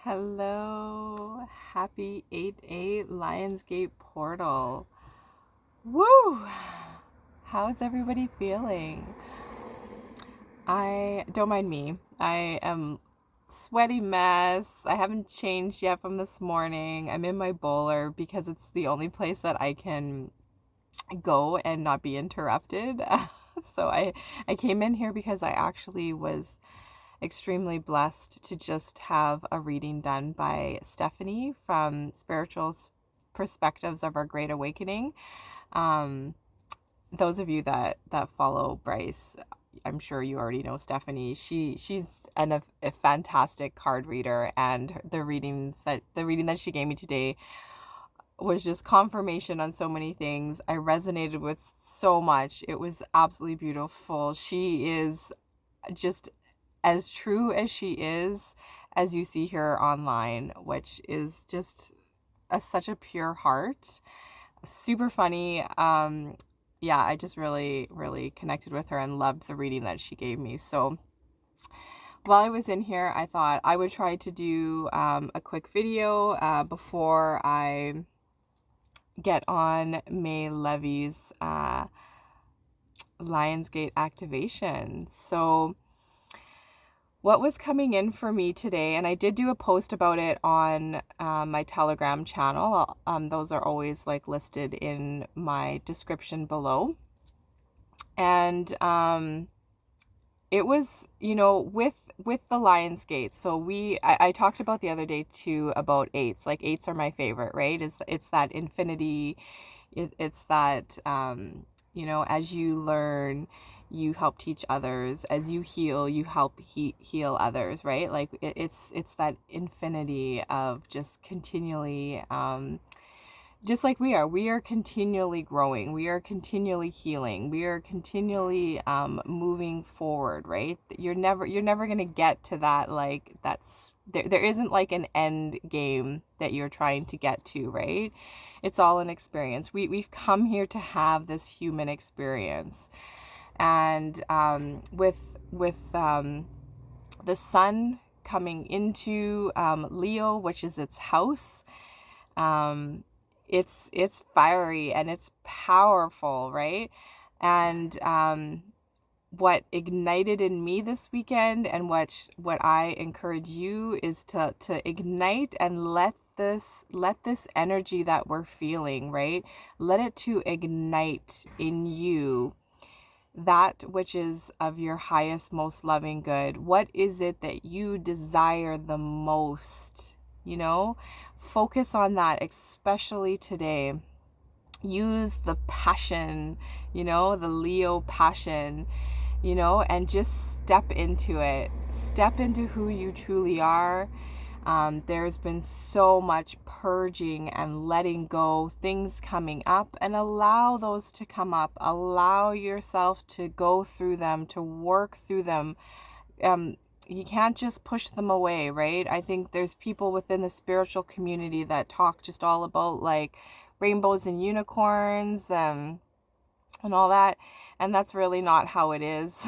Hello, happy 8/8 Lionsgate portal. Woo! How's everybody feeling? I don't mind me. I am sweaty mess. I haven't changed yet from this morning. I'm in my bowler because it's the only place that I can go and not be interrupted. So I came in here because I actually was extremely blessed to just have a reading done by Stephanie from Spiritual Perspectives of Our Great Awakening. Um, those of you that follow Bryce, I'm sure you already know Stephanie. She's a fantastic card reader, and the reading that she gave me today was just confirmation on so many things. I resonated with so much. It was absolutely beautiful. She is just as true as she is as you see her online, which is just such a pure heart. Super funny. Yeah, I just really, really connected with her and loved the reading that she gave me. So while I was in here, I thought I would try to do a quick video before I get on May Levy's Lionsgate activation. So what was coming in for me today, and I did do a post about it on my Telegram channel. Those are always like listed in my description below. And it was, with the Lionsgate. So I talked about the other day too about eights. Like eights are my favorite, right? It's that infinity. It's that as you learn, you help teach others. As you heal, you help heal others, right? Like it's that infinity of just continually, just like we are continually growing, we are continually healing, we are continually moving forward, right? You're never going to get to that, like there isn't like an end game that you're trying to get to, right? It's all an experience. We've come here to have this human experience. And with the sun coming into Leo, which is its house, it's fiery and it's powerful, right? And what ignited in me this weekend, and what I encourage you, is to ignite and let this energy that we're feeling, right? Let it to ignite in you that which is of your highest, most loving good. What is it that you desire the most? Focus on that, especially today. Use the passion, the Leo passion, and just step into it. Step into who you truly are. There's been so much purging and letting go, things coming up, and allow those to come up. Allow yourself to go through them, to work through them. You can't just push them away, right? I think there's people within the spiritual community that talk just all about like rainbows and unicorns and all that. And that's really not how it is.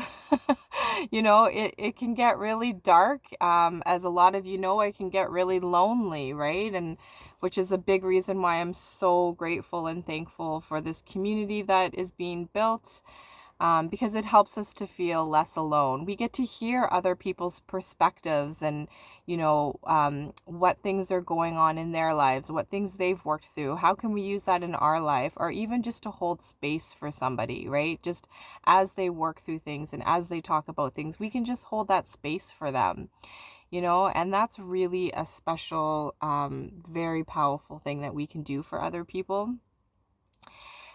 It can get really dark. As a lot of it can get really lonely, right? And which is a big reason why I'm so grateful and thankful for this community that is being built. Because it helps us to feel less alone. We get to hear other people's perspectives and, what things are going on in their lives, what things they've worked through. How can we use that in our life, or even just to hold space for somebody, right? Just as they work through things and as they talk about things, we can just hold that space for them, and that's really a special, very powerful thing that we can do for other people.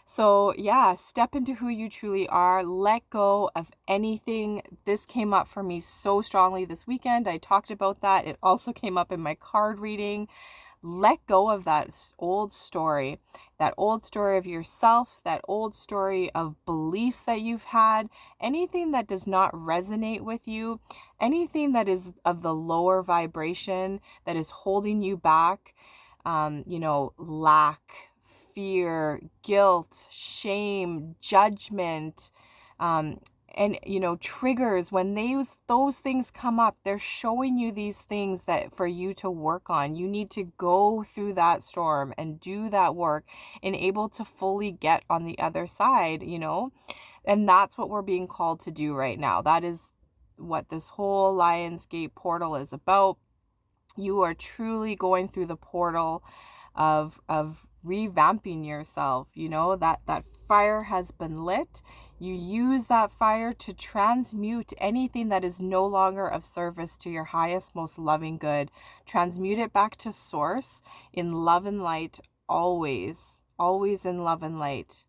So yeah, step into who you truly are. Let go of anything. This came up for me so strongly this weekend. I talked about that. It also came up in my card reading. Let go of that old story of yourself, that old story of beliefs that you've had, anything that does not resonate with you, anything that is of the lower vibration that is holding you back, lack, fear, guilt, shame, judgment, and triggers, when those things come up, they're showing you these things that for you to work on. You need to go through that storm and do that work and able to fully get on the other side, and that's what we're being called to do right now. That is what this whole Lionsgate portal is about. You are truly going through the portal of revamping yourself. That fire has been lit. You use that fire to transmute anything that is no longer of service to your highest, most loving good. Transmute it back to source in love and light, always in love and light,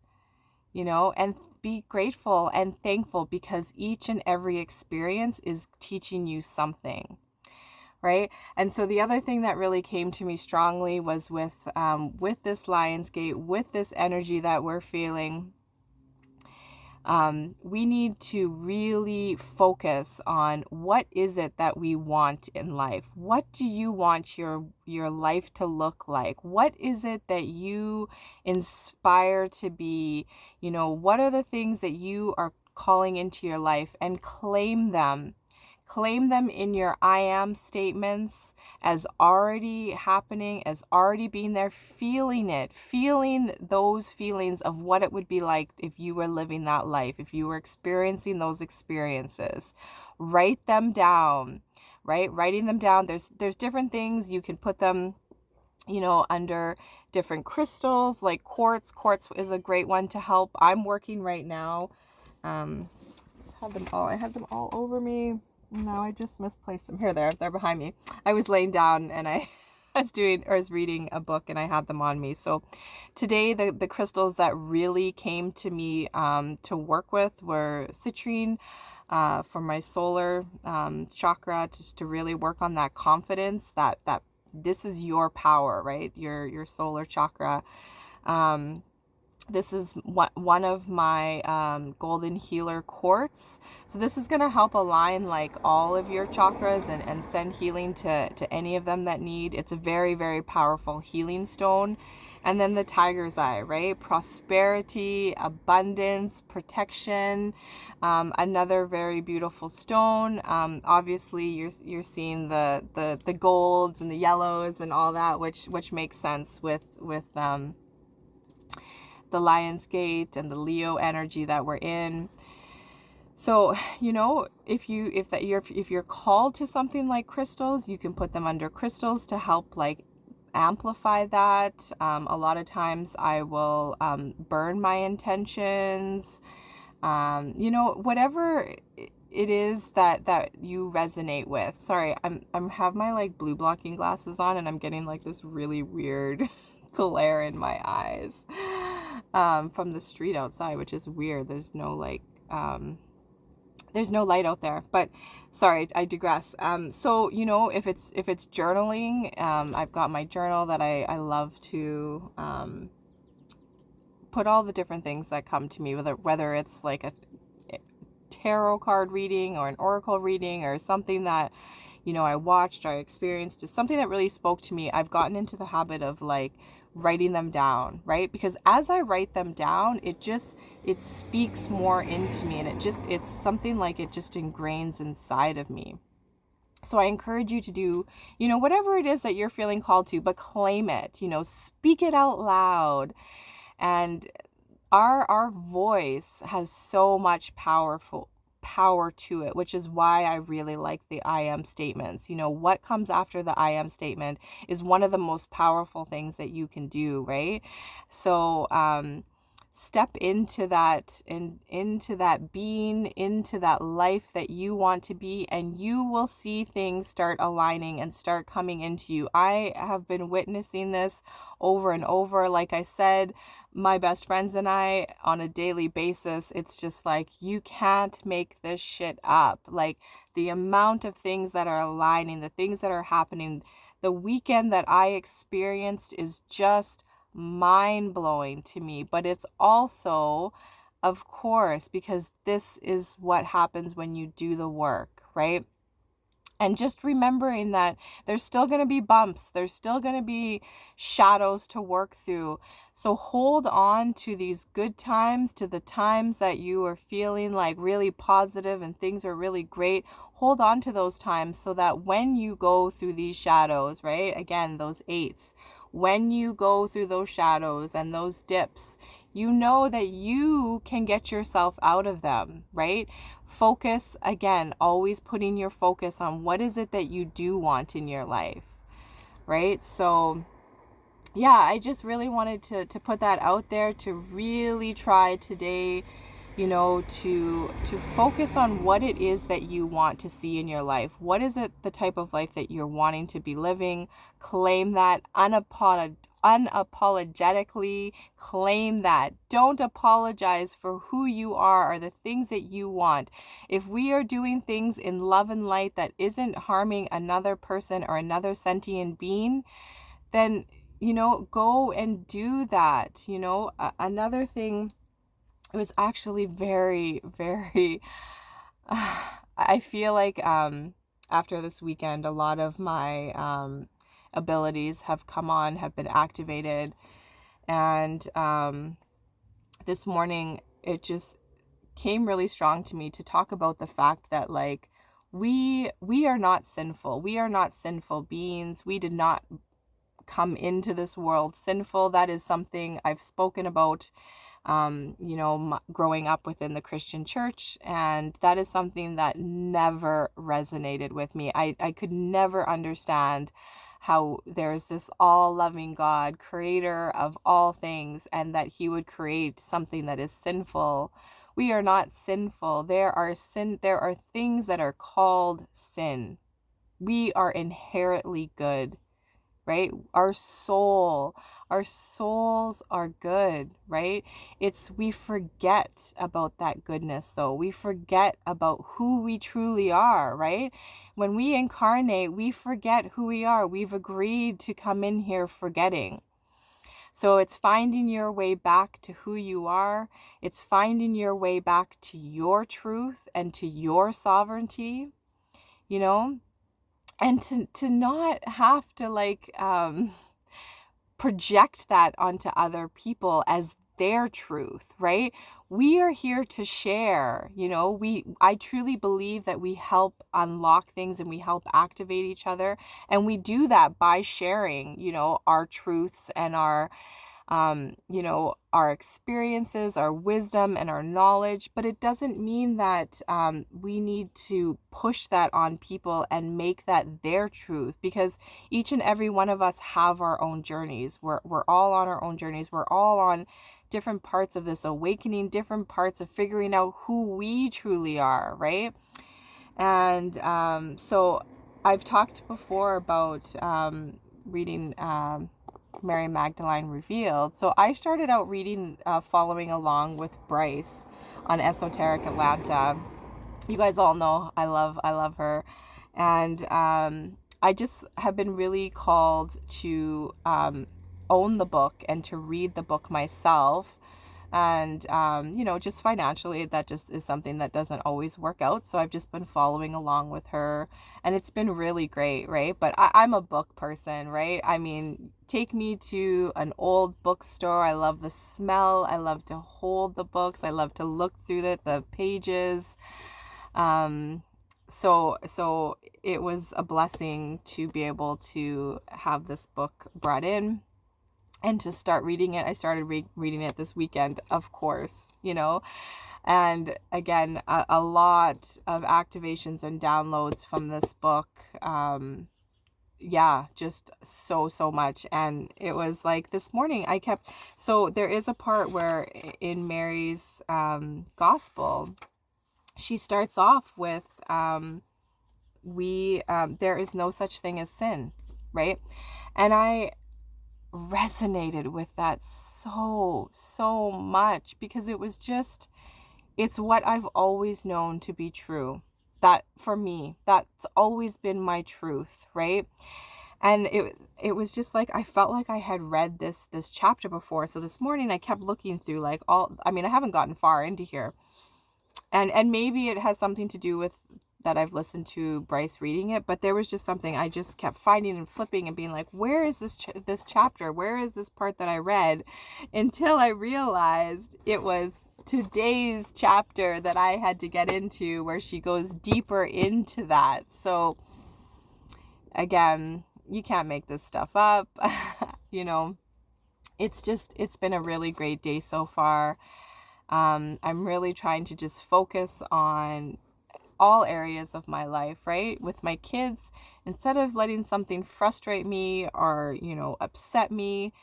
and be grateful and thankful, because each and every experience is teaching you something. Right. And so the other thing that really came to me strongly was with this Lionsgate, with this energy that we're feeling, we need to really focus on what is it that we want in life. What do you want your life to look like? What is it that you inspire to be? What are the things that you are calling into your life, and claim them. Claim them in your I am statements as already happening, as already being there, feeling it, feeling those feelings of what it would be like if you were living that life, if you were experiencing those experiences. Write them down, right? Writing them down. There's different things. You can put them, under different crystals like quartz. Quartz is a great one to help. I'm working right now. I had them all over me. No, I just misplaced them. Here, they're behind me. I was laying down and I was reading a book and I had them on me. So today the crystals that really came to me to work with were citrine for my solar chakra, just to really work on that confidence that this is your power, right? Your solar chakra. This is one of my golden healer quartz. So this is going to help align like all of your chakras and send healing to any of them that need. It's a very, very powerful healing stone. And then the tiger's eye, right? Prosperity, abundance, protection. Another very beautiful stone. Obviously, you're seeing the golds and the yellows and all that, which makes sense with the Lionsgate and the Leo energy that we're in. So, if you're called to something like crystals, you can put them under crystals to help like amplify that. A lot of times I will burn my intentions. Whatever it is that you resonate with. Sorry, I'm have my like blue blocking glasses on and I'm getting like this really weird glare in my eyes from the street outside, which is weird. There's no light out there, but sorry, I digress. So if it's journaling, I've got my journal that I love to put all the different things that come to me, whether it's like a tarot card reading or an oracle reading or something that I watched or I experienced, just something that really spoke to me. I've gotten into the habit of like writing them down, right? Because as I write them down, it speaks more into me, and it's something like it just ingrains inside of me. So I encourage you to do, whatever it is that you're feeling called to, but claim it, speak it out loud. And our voice has so much power to it, which is why I really like the I am statements. What comes after the I am statement is one of the most powerful things that you can do, right? So step into that being, into that life that you want to be, and you will see things start aligning and start coming into you. I have been witnessing this over and over. Like I said, my best friends and I, on a daily basis, it's just like, you can't make this shit up. Like the amount of things that are aligning, the things that are happening. The weekend that I experienced is just mind-blowing to me, but it's also, of course, because this is what happens when you do the work, right? And just remembering that there's still going to be bumps, there's still going to be shadows to work through. So hold on to these good times, to the times that you are feeling like really positive and things are really great. Hold on to those times so that when you go through these shadows, right? Again, those eights, when you go through those shadows and those dips, you know that you can get yourself out of them, right? Focus, again, always putting your focus on what is it that you do want in your life, right? So yeah, I just really wanted to put that out there, to really try today, to focus on what it is that you want to see in your life. What is it, the type of life that you're wanting to be living? Claim that unapologetically. Claim that. Don't apologize for who you are or the things that you want. If we are doing things in love and light that isn't harming another person or another sentient being, then go and do that. Another thing, it was actually very, very, I feel like after this weekend, a lot of my abilities have been activated. And this morning, it just came really strong to me to talk about the fact that, like, we are not sinful. We are not sinful beings. We did not come into this world sinful. That is something I've spoken about, growing up within the Christian church. And that is something that never resonated with me. I could never understand how there's this all-loving God, creator of all things, and that he would create something that is sinful. We are not sinful. There are things that are called sin. We are inherently good, right? Our souls are good, right? We forget about that goodness, though. We forget about who we truly are, right? When we incarnate, we forget who we are. We've agreed to come in here forgetting. So it's finding your way back to who you are. It's finding your way back to your truth and to your sovereignty, and to not have to project that onto other people as their truth, right? We are here to share. I truly believe that we help unlock things and we help activate each other, and we do that by sharing our truths and our experiences, our wisdom, and our knowledge. But it doesn't mean that we need to push that on people and make that their truth, because each and every one of us have our own journeys. We're all on our own journeys. We're all on different parts of this awakening, different parts of figuring out who we truly are, right? And so I've talked before about reading Mary Magdalene Revealed. So I started out reading, following along with Bryce on Esoteric Atlanta. You guys all know I love her. And I just have been really called to own the book and to read the book myself. And, just financially, that just is something that doesn't always work out. So I've just been following along with her, and it's been really great, right? But I'm a book person, right? I mean, take me to an old bookstore. I love the smell. I love to hold the books. I love to look through the pages. So it was a blessing to be able to have this book brought in and to start reading it. I started reading it this weekend, of course, and again, a lot of activations and downloads from this book. Just so much. And it was like this morning so there is a part where in Mary's gospel, she starts off with there is no such thing as sin, right? And I resonated with that so much, because it's what I've always known to be true. That, for me, that's always been my truth, right? And it was just like, I felt like I had read this chapter before. So this morning I kept looking through I haven't gotten far into here, And maybe it has something to do with that I've listened to Bryce reading it, but there was just something I just kept finding and flipping and being like, where is this chapter? Where is this part that I read? Until I realized it was today's chapter that I had to get into, where she goes deeper into that. So again, you can't make this stuff up. You know, it's been a really great day so far. I'm really trying to just focus on all areas of my life, right? With my kids, instead of letting something frustrate me or, upset me,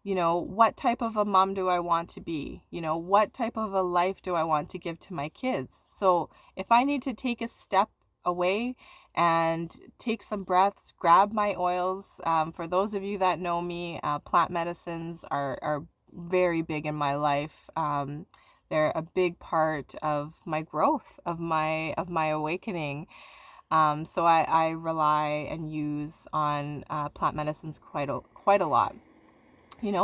what type of a mom do I want to be? What type of a life do I want to give to my kids? So if I need to take a step away and take some breaths, grab my oils. For those of you that know me, plant medicines are very big in my life. They're a big part of my growth, of my awakening. So I rely and use on plant medicines quite a lot.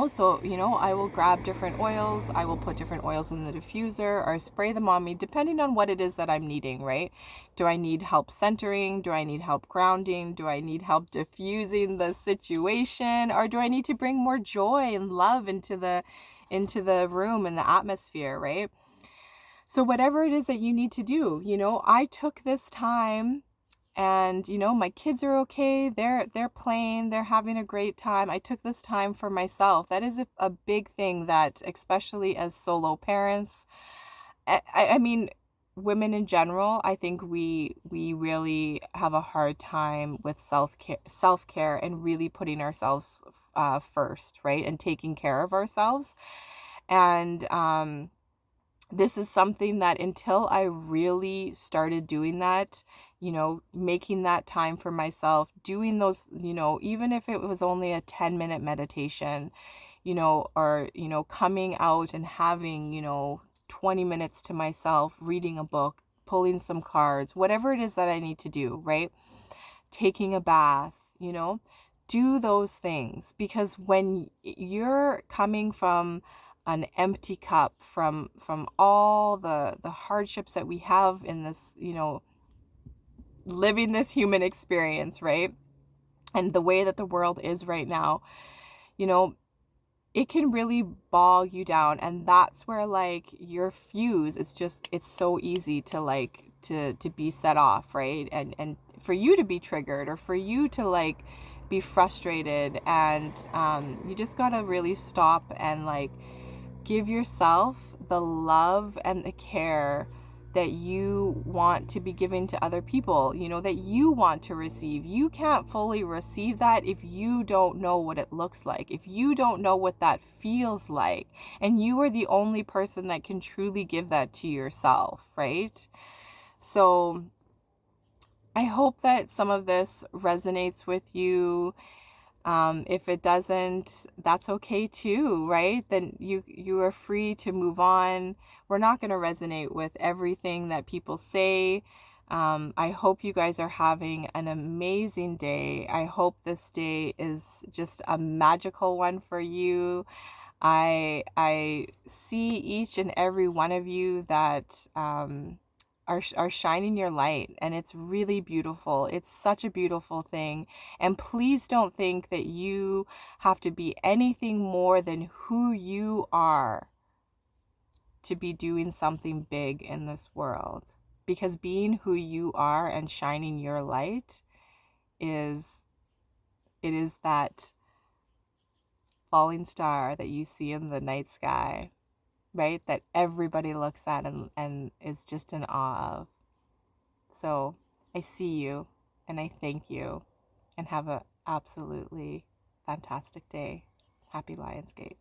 So I will grab different oils. I will put different oils in the diffuser or spray them on me, depending on what it is that I'm needing, right? Do I need help centering? Do I need help grounding? Do I need help diffusing the situation? Or do I need to bring more joy and love into the room and the atmosphere, right? So whatever it is that you need to do, I took this time, and my kids are okay. They're playing, they're having a great time. I took this time for myself. That is a big thing, that especially as solo parents, I mean, women in general, I think we really have a hard time with self-care and really putting ourselves first, right? And taking care of ourselves. And this is something that, until I really started doing that, making that time for myself, doing those, even if it was only a 10-minute meditation, or, coming out and having, 20 minutes to myself, reading a book, pulling some cards, whatever it is that I need to do, right? Taking a bath, do those things. Because when you're coming from an empty cup, from all the hardships that we have in this, living this human experience, right? And the way that the world is right now, it can really bog you down. And that's where, like, your fuse is just, it's so easy to, like, to be set off, right? And for you to be triggered, or for you to, like, be frustrated. And you just gotta really stop and, like, give yourself the love and the care that you want to be giving to other people, that you want to receive. You can't fully receive that if you don't know what it looks like, if you don't know what that feels like. And you are the only person that can truly give that to yourself, right? So I hope that some of this resonates with you. If it doesn't, that's okay too, right? Then you are free to move on. We're not going to resonate with everything that people say. I hope you guys are having an amazing day. I hope this day is just a magical one for you. I see each and every one of you that are shining your light, and it's really beautiful. It's such a beautiful thing. And please don't think that you have to be anything more than who you are to be doing something big in this world. Because being who you are and shining your light is that falling star that you see in the night sky, right? That everybody looks at and is just in awe of. So I see you, and I thank you, and have an absolutely fantastic day. Happy Lionsgate.